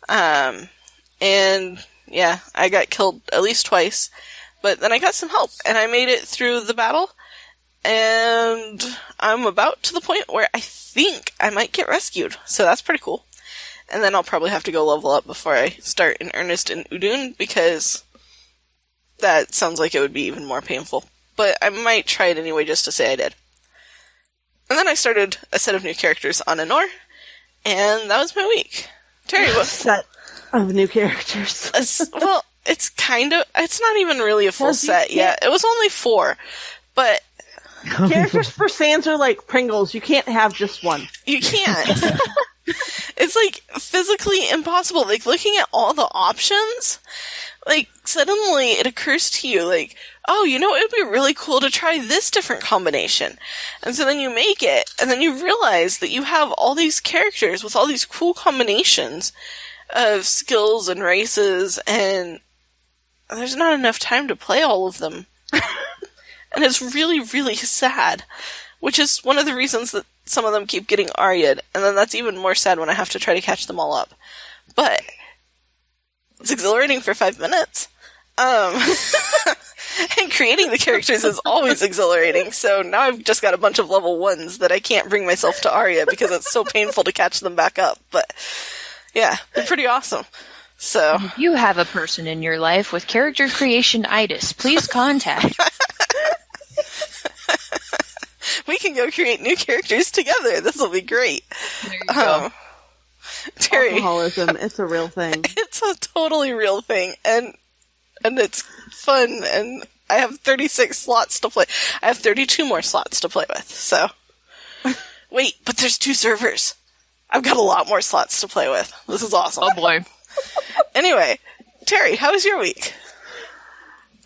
And yeah, I got killed at least twice, but then I got some help, and I made it through the battle, and I'm about to the point where I think I might get rescued, so that's pretty cool. And then I'll probably have to go level up before I start in earnest in Udun, because that sounds like it would be even more painful. But I might try it anyway just to say I did. And then I started a set of new characters on Anor, and that was my week. Terry, what? Set of new characters. Well, it's not even really a full set yet. It was only 4, but Characters for Sans are like Pringles. You can't have just one. you can't. It's like physically impossible. Like looking at all the options, like suddenly it occurs to you like, oh, you know, it would be really cool to try this different combination. And so then you make it, and then you realize that you have all these characters with all these cool combinations of skills and races, and there's not enough time to play all of them. And it's really, really sad. Which is one of the reasons that some of them keep getting Arya'd, and then that's even more sad when I have to try to catch them all up. But it's exhilarating for 5 minutes. And creating the characters is always exhilarating, so now I've just got a bunch of level 1s that I can't bring myself to Arya because it's so painful to catch them back up. But yeah, they're pretty awesome. So If you have a person in your life with character creation-itis, please contact. we can go create new characters together. This will be great. There you go. Terry, Alcoholism, it's a real thing. it's a totally real thing, and it's fun, and I have 36 slots to play. I have 32 more slots to play with, so. Wait, but there's 2 servers. I've got a lot more slots to play with. This is awesome. Oh boy. Anyway, Terry, how was your week?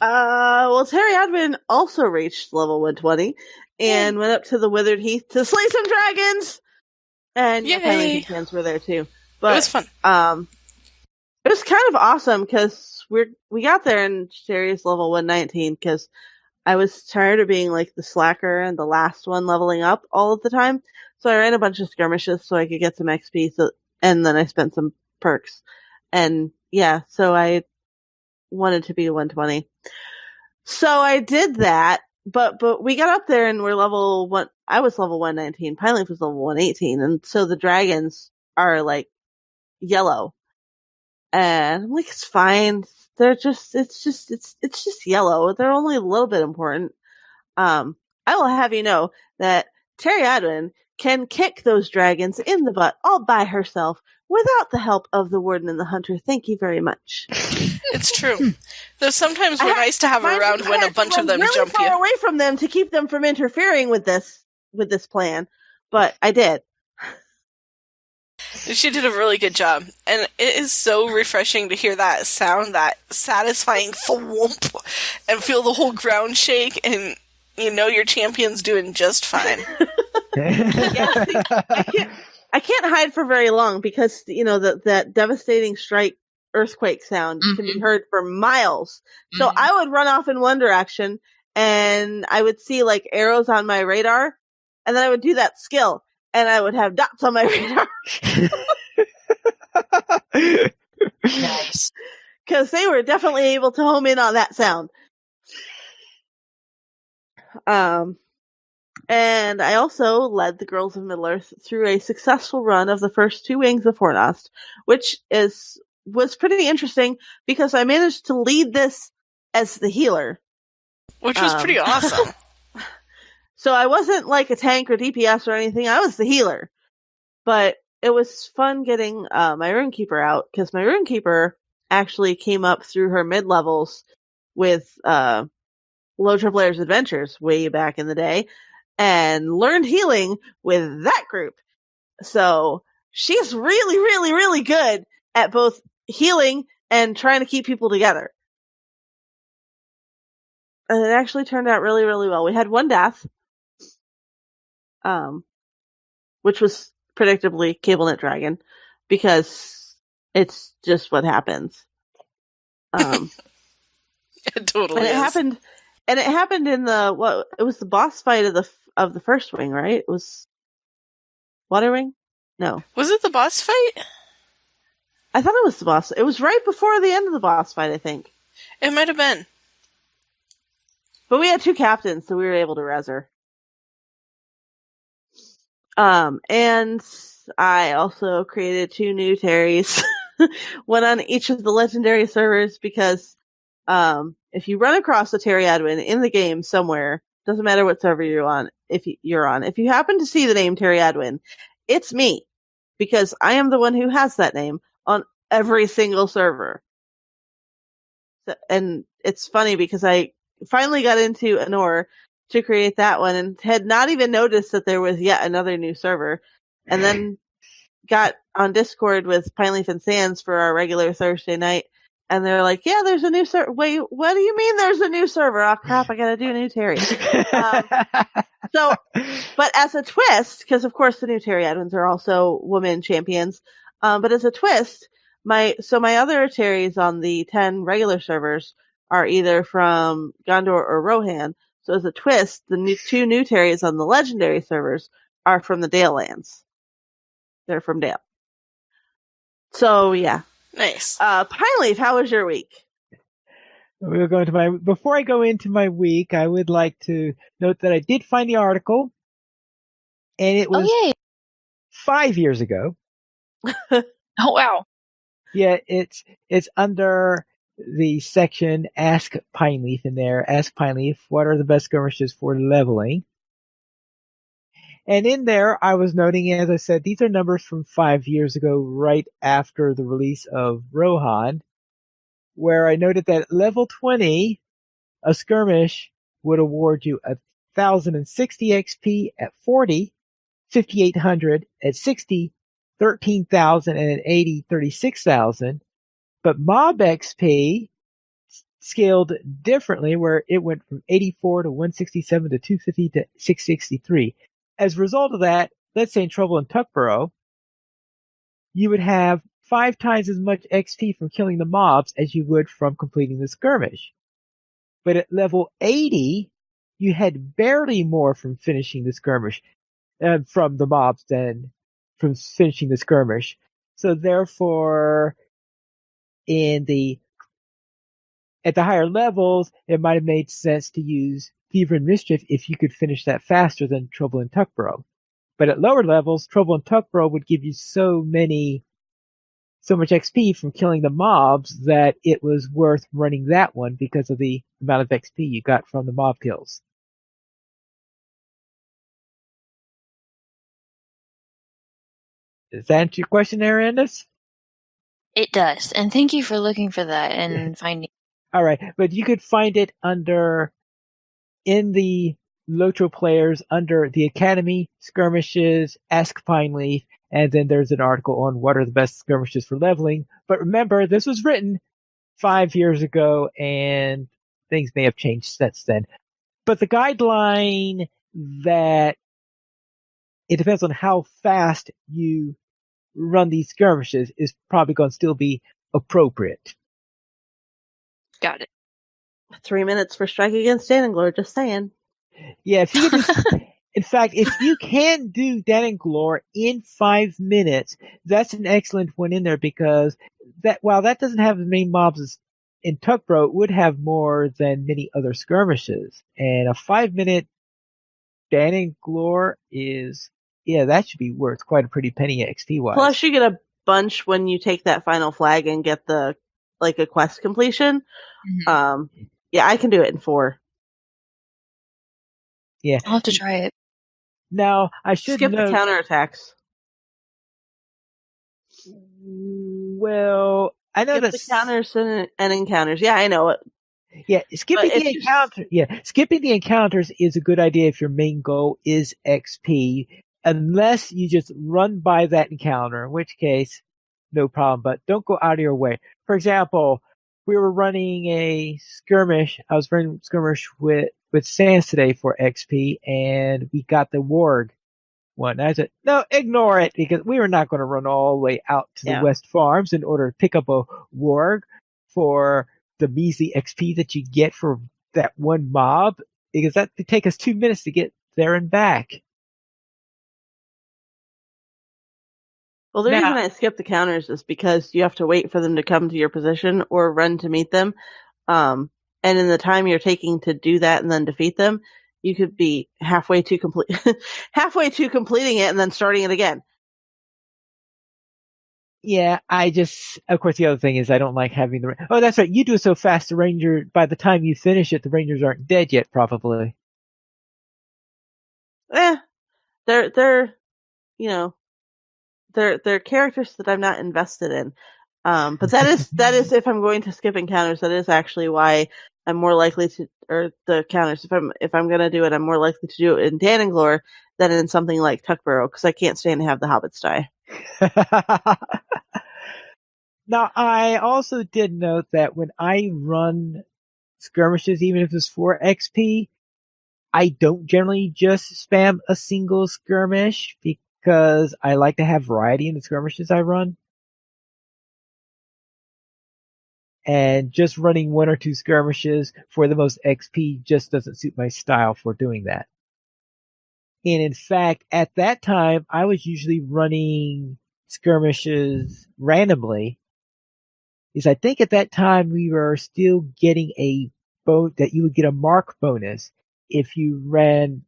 Well, Terry Admin also reached level 120 and went up to the Withered Heath to slay some dragons. And Yay. apparently fans were there too. But It was fun. it was kind of awesome because we got there and Terry's level 119 because I was tired of being like the slacker and the last one leveling up all of the time. So I ran a bunch of skirmishes so I could get some XP, and then I spent some perks. And yeah, so I wanted to be 120. So I did that, but we got up there and we're level 1. I was level 119. Pine was level 118, and so the dragons are like yellow. And I'm like, it's fine. It's just yellow. They're only a little bit important. I will have you know that Terry Adwin can kick those dragons in the butt all by herself without the help of the warden and the hunter. Thank you very much. It's true. Though sometimes we're nice to have around when a bunch of them really jump far you. away from them to keep them from interfering with this plan, but I did. She did a really good job, and it is so refreshing to hear that sound, that satisfying thwomp, and feel the whole ground shake, and you know your champion's doing just fine. I can't hide for very long because that devastating strike earthquake sound can be heard for miles. So I would run off in one direction, and I would see like arrows on my radar, and then I would do that skill, and I would have dots on my radar. Nice. Because they were definitely able to home in on that sound. And I also led the Girls of Middle-earth through a successful run of the first 2 wings of Hornost, which was pretty interesting because I managed to lead this as the healer. Which was pretty awesome. So I wasn't like a tank or DPS or anything. I was the healer. But it was fun getting my Runekeeper out, because my Runekeeper actually came up through her mid-levels with LOTRO Blair's Adventures way back in the day, and learned healing with that group. So she's really, really, really good at both healing and trying to keep people together. And it actually turned out really, really well. We had 1 death, which was predictably CableNet Dragon, because it's just what happens. It totally is. And it happened in it was the boss fight of the first wing, right? It was Water Wing? No. Was it the boss fight? I thought it was the boss. It was right before the end of the boss fight, I think. It might have been. But we had 2 captains, so we were able to res her. And I also created 2 new Terrys, one on each of the legendary servers, because if you run across a Terry Adwin in the game somewhere, doesn't matter what server you're on, if you happen to see the name Terry Adwin, it's me, because I am the one who has that name on every single server. So, and it's funny because I finally got into Anor to create that one and had not even noticed that there was yet another new server, and then got on Discord with Pineleaf and Sands for our regular Thursday night, and they're like, yeah, there's a new server. Wait, what do you mean there's a new server? Oh crap, I gotta do a new Terry. But as a twist, because of course the new Terry Adwins are also women champions, but as a twist, my other Terrys on the 10 regular servers are either from Gondor or Rohan. So as a twist, the 2 new Terrys on the legendary servers are from the Dale lands. They're from Dale. So yeah. Nice. Pineleaf, how was your week? We'll go into before I go into my week, I would like to note that I did find the article, and it was 5 years ago. Oh wow. Yeah, it's under the section Ask Pineleaf in there. Ask Pineleaf, what are the best skirmishes for leveling? And in there, I was noting, as I said, these are numbers from 5 years ago, right after the release of Rohan, where I noted that at level 20, a skirmish would award you 1,060 XP at 40, 5,800 at 60, 13,000 and at 80, 36,000. But mob XP scaled differently, where it went from 84 to 167 to 250 to 663. As a result of that, let's say in Trouble in Tuckborough, you would have 5 times as much XP from killing the mobs as you would from completing the skirmish. But at level 80, you had barely more from finishing the skirmish. from the mobs than from finishing the skirmish. So therefore, at the higher levels, it might have made sense to use Fever and Mischief if you could finish that faster than Trouble in Tuckborough. But at lower levels, Trouble in Tuckborough would give you so much XP from killing the mobs that it was worth running that one because of the amount of XP you got from the mob kills. Does that answer your question there, Andis? It does. And thank you for looking for that and finding. All right, but you could find it in the LOTRO players under the Academy, Skirmishes, Ask Pineleaf, and then there's an article on what are the best skirmishes for leveling. But remember, this was written 5 years ago, and things may have changed since then. But the guideline that it depends on how fast you run these skirmishes is probably going to still be appropriate. Got it. 3 minutes for Strike Against Dananglore, just saying. Yeah, if you could in fact, if you can do Dananglore in 5 minutes, that's an excellent one in there because while that doesn't have as many mobs as in Tuckborough, it would have more than many other skirmishes. And a 5-minute Dananglore that should be worth quite a pretty penny XP wise. Plus, you get a bunch when you take that final flag and get a quest completion. Mm-hmm. Yeah, I can do it in 4. Yeah, I'll have to try it. Now I should skip note, the counterattacks. Well, I know skip the counters and encounters. Yeah, I know it. Yeah, skipping the encounters is a good idea if your main goal is XP, unless you just run by that encounter, in which case, no problem, but don't go out of your way. For example, we were running a skirmish. I was running a skirmish with Sans today for XP, and we got the warg one. I said, no, ignore it, because we were not going to run all the way out to the West Farms in order to pick up a warg for the measly XP that you get for that one mob, because that would take us 2 minutes to get there and back. Well, the reason I skip the counters is because you have to wait for them to come to your position or run to meet them. And in the time you're taking to do that and then defeat them, you could be halfway to completing it and then starting it again. Yeah, of course, the other thing is I don't like having oh, that's right. You do it so fast, the ranger, by the time you finish it, the rangers aren't dead yet, probably. They're characters that I'm not invested in. But that is if I'm going to skip encounters, that is actually why I'm more likely to, or the counters, if I'm going to do it, I'm more likely to do it in Dananglore than in something like Tuckborough, because I can't stand to have the hobbits die. Now, I also did note that when I run skirmishes, even if it's for XP, I don't generally just spam a single skirmish because I like to have variety in the skirmishes I run. And just running 1 or 2 skirmishes for the most XP just doesn't suit my style for doing that. And in fact, at that time, I was usually running skirmishes randomly. Because I think at that time we were still getting that you would get a mark bonus if you ran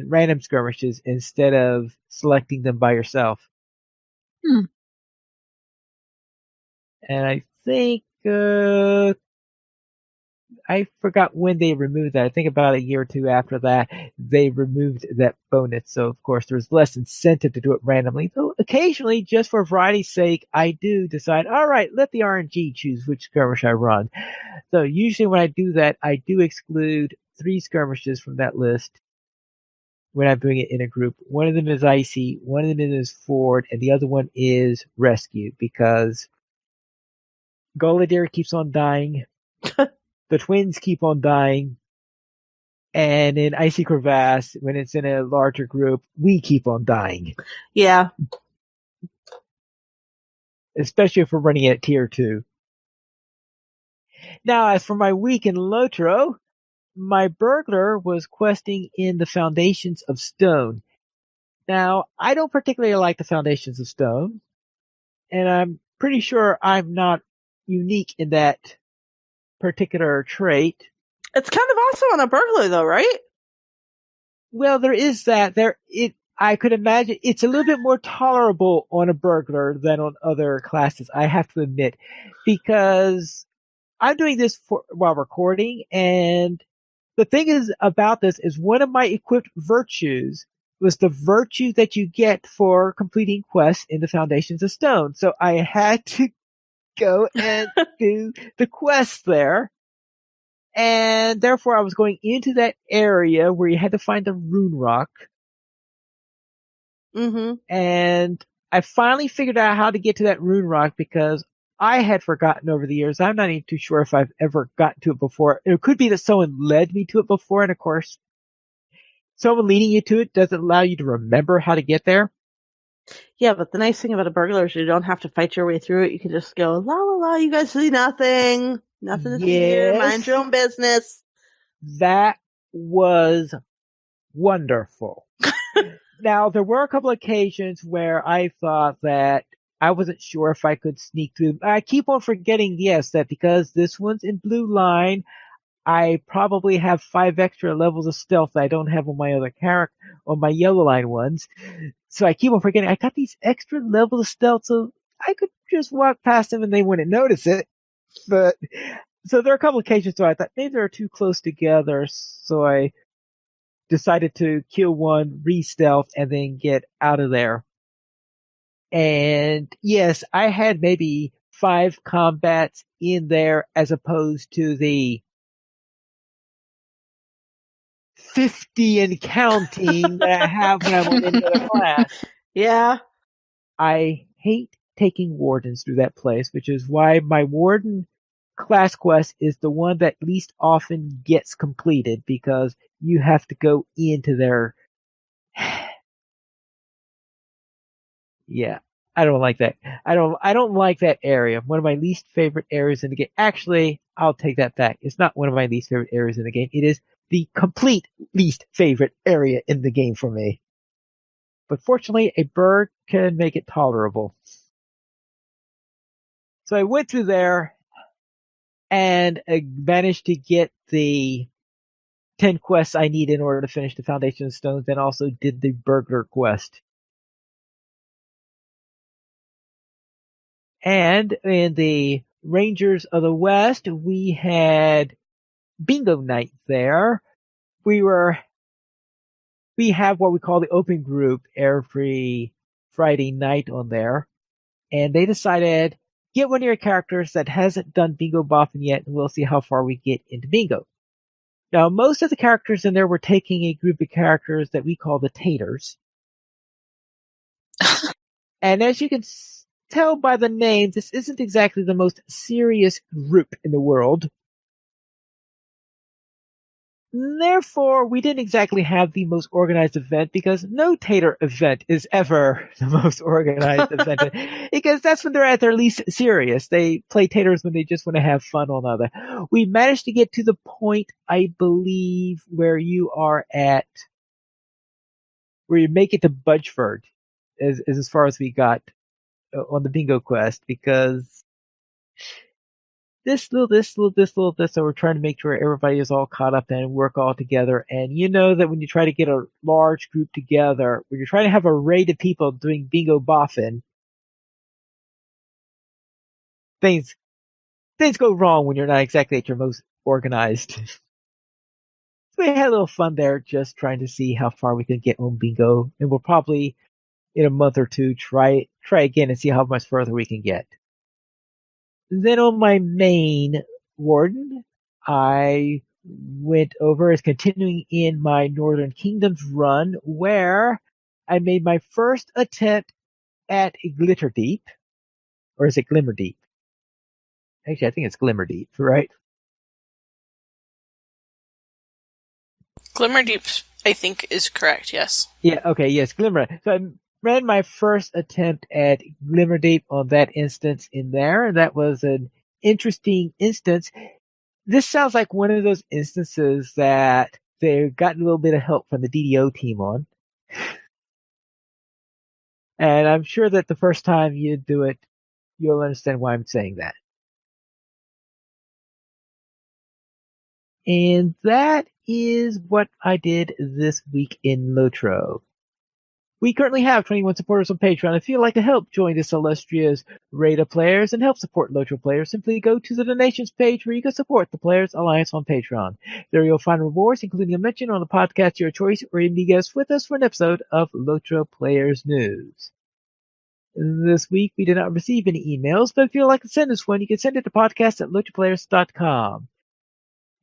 random skirmishes instead of selecting them by yourself. And I think I forgot when they removed that. I think about a year or 2 after that, they removed that bonus. So, of course, there's less incentive to do it randomly. Though occasionally, just for variety's sake, I do decide, all right, let the RNG choose which skirmish I run. So usually when I do that, I do exclude 3 skirmishes from that list when I'm doing it in a group. One of them is Icy, one of them is Ford, and the other one is Rescue, because Goliath keeps on dying. The twins keep on dying. And in Icy Crevasse, when it's in a larger group, we keep on dying. Yeah. Especially if we're running at tier 2. Now, as for my week in LOTRO, my burglar was questing in the Foundations of Stone. Now, I don't particularly like the Foundations of Stone, and I'm pretty sure I'm not unique in that particular trait. It's kind of also on a burglar, though, right? Well, there is that. I could imagine it's a little bit more tolerable on a burglar than on other classes, I have to admit, because I'm doing this while recording, and the thing is about this is one of my equipped virtues was the virtue that you get for completing quests in the Foundations of Stone. So I had to go and do the quest there. And therefore I was going into that area where you had to find the rune rock. Mm-hmm. And I finally figured out how to get to that rune rock because I had forgotten over the years. I'm not even too sure if I've ever gotten to it before. It could be that someone led me to it before, and of course, someone leading you to it doesn't allow you to remember how to get there. Yeah, but the nice thing about a burglar is you don't have to fight your way through it. You can just go, la la la, you guys see nothing. Nothing to see here. Mind your own business. That was wonderful. Now, there were a couple of occasions where I thought that I wasn't sure if I could sneak through. I keep on forgetting, yes, that because this one's in blue line, I probably have 5 extra levels of stealth that I don't have on my other character, on my yellow line ones. So I keep on forgetting I got these extra levels of stealth, so I could just walk past them and they wouldn't notice it. But so there are a couple of occasions where I thought maybe they're too close together, so I decided to kill one, re-stealth, and then get out of there. And yes, I had maybe 5 combats in there as opposed to the 50 and counting that I have when I'm on any other class. Yeah. I hate taking wardens through that place, which is why my warden class quest is the one that least often gets completed because you have to go into their yeah, I don't like that. I don't like that area. One of my least favorite areas in the game. Actually, I'll take that back. It's not one of my least favorite areas in the game. It is the complete least favorite area in the game for me. But fortunately, a bird can make it tolerable. So I went through there and I managed to get the 10 quests I need in order to finish the Foundation of Stones, and also did the burglar quest. And in the Rangers of the West, we had bingo night there. We have what we call the open group every Friday night on there. And they decided, get one of your characters that hasn't done bingo boffin yet, and we'll see how far we get into bingo. Now, most of the characters in there were taking a group of characters that we call the taters. And as you can tell by the name, this isn't exactly the most serious group in the world. Therefore, we didn't exactly have the most organized event because no tater event is ever the most organized event because that's when they're at their least serious. They play taters when they just want to have fun on other. We managed to get to the point, I believe, where you make it to Budgeford as far as we got on the bingo quest, because this, so we're trying to make sure everybody is all caught up and work all together. And you know that when you try to get a large group together, when you're trying to have a raid of people doing bingo boffin, things go wrong when you're not exactly at your most organized. So we had a little fun there, just trying to see how far we can get on bingo, and we'll probably in a month or two try again and see how much further we can get. Then on my main warden, I went over as continuing in my Northern Kingdoms run, where I made my first attempt at Glitterdeep. Or is it Glimmerdeep? Actually, I think it's Glimmerdeep, right? Glimmerdeep, I think, is correct, yes. Yeah, okay, yes, Glimmer. So I ran my first attempt at Glimmerdeep on that instance in there, and that was an interesting instance. This sounds like one of those instances that they got a little bit of help from the DDO team on. And I'm sure that the first time you do it, you'll understand why I'm saying that. And that is what I did this week in LOTRO. We currently have 21 supporters on Patreon. If you'd like to help join this illustrious raid of players and help support LOTRO players, simply go to the donations page where you can support the Players Alliance on Patreon. There you'll find rewards, including a mention on the podcast of your choice, or even be guest with us for an episode of LOTRO Players News. This week, we did not receive any emails, but if you'd like to send us one, you can send it to podcast@lotroplayers.com.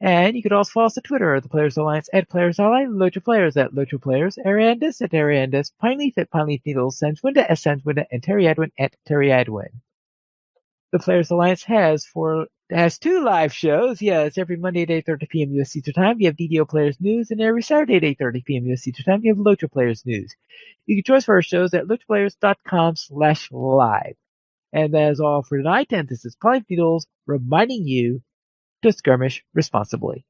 And you could also follow us on Twitter at the Players Alliance at Players Ally, LOTRO Players at LOTRO Players, Ariandis at Ariandis, Pineleaf at Pineleaf Needles, Sanswinda at Sanswinda, and Terry Adwin at Terry Adwin. The Players Alliance has 2 live shows. Yes, every Monday at 8:30 p.m. U.S. Eastern Time, you have DDO Players News, and every Saturday at 8:30 p.m. U.S. Eastern Time, you have LOTRO Players News. You can join us for our shows at LOTROplayers.com/live. And that is all for tonight, and this is Pineleaf Needles reminding you to skirmish responsibly.